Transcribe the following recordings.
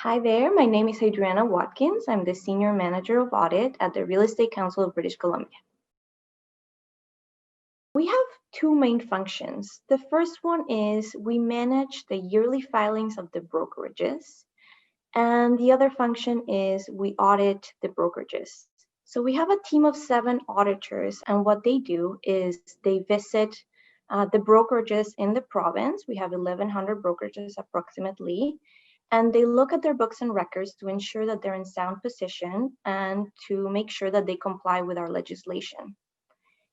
Hi there, my name is Adriana Watkins. I'm the Senior Manager of Audit at the Real Estate Council of British Columbia. We have two main functions. The first one is we manage the yearly filings of the brokerages, and the other function is we audit the brokerages. So we have a team of 7 auditors, and what they do is they visit the brokerages in the province. We have 1,100 brokerages approximately, and they look at their books and records to ensure that they're in sound position and to make sure that they comply with our legislation.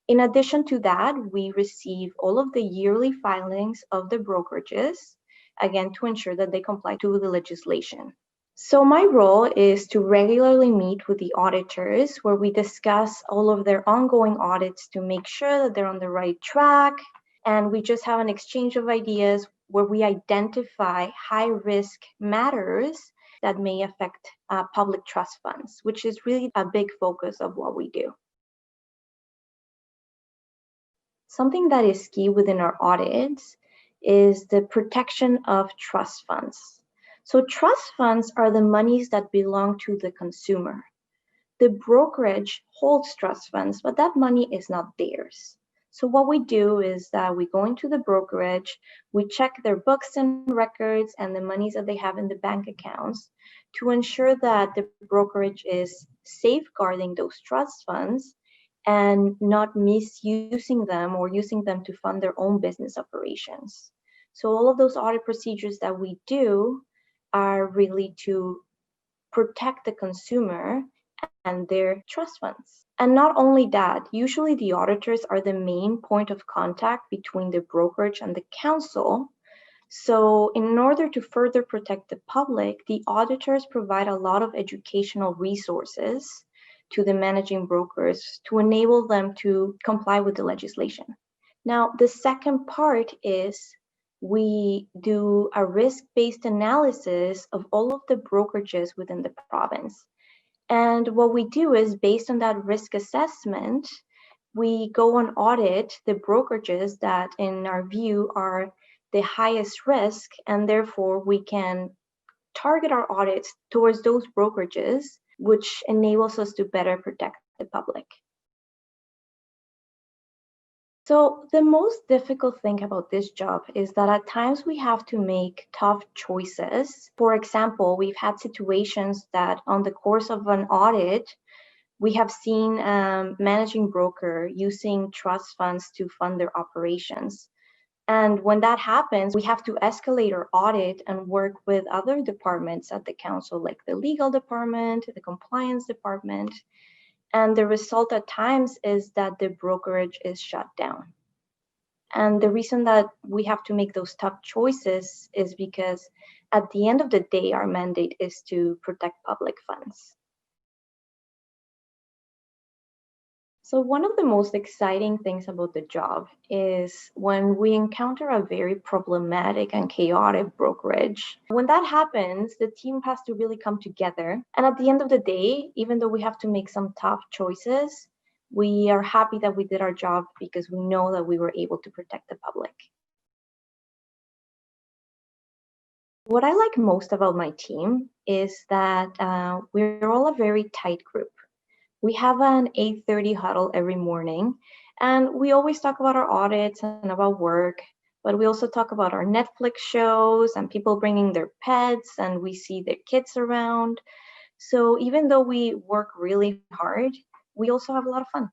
In addition to that, we receive all of the yearly filings of the brokerages, again, to ensure that they comply to the legislation. So my role is to regularly meet with the auditors where we discuss all of their ongoing audits to make sure that they're on the right track. And we just have an exchange of ideas where we identify high-risk matters that may affect public trust funds, which is really a big focus of what we do. Something that is key within our audits is the protection of trust funds. So trust funds are the monies that belong to the consumer. The brokerage holds trust funds, but that money is not theirs. So what we do is that we go into the brokerage, we check their books and records and the monies that they have in the bank accounts to ensure that the brokerage is safeguarding those trust funds and not misusing them or using them to fund their own business operations. So all of those audit procedures that we do are really to protect the consumer and their trust funds. And not only that, usually the auditors are the main point of contact between the brokerage and the council. So in order to further protect the public, the auditors provide a lot of educational resources to the managing brokers to enable them to comply with the legislation. Now, the second part is we do a risk-based analysis of all of the brokerages within the province. And what we do is, based on that risk assessment, we go and audit the brokerages that, in our view, are the highest risk, and therefore we can target our audits towards those brokerages, which enables us to better protect the public. So the most difficult thing about this job is that at times we have to make tough choices. For example, we've had situations that on the course of an audit, we have seen managing broker using trust funds to fund their operations. And when that happens, we have to escalate our audit and work with other departments at the council, like the legal department, the compliance department. And the result at times is that the brokerage is shut down. And the reason that we have to make those tough choices is because at the end of the day, our mandate is to protect public funds. So one of the most exciting things about the job is when we encounter a very problematic and chaotic brokerage. When that happens, the team has to really come together. And at the end of the day, even though we have to make some tough choices, we are happy that we did our job because we know that we were able to protect the public. What I like most about my team is that we're all a very tight group. We have an 8:30 huddle every morning, and we always talk about our audits and about work, but we also talk about our Netflix shows and people bringing their pets, and we see their kids around. So even though we work really hard, we also have a lot of fun.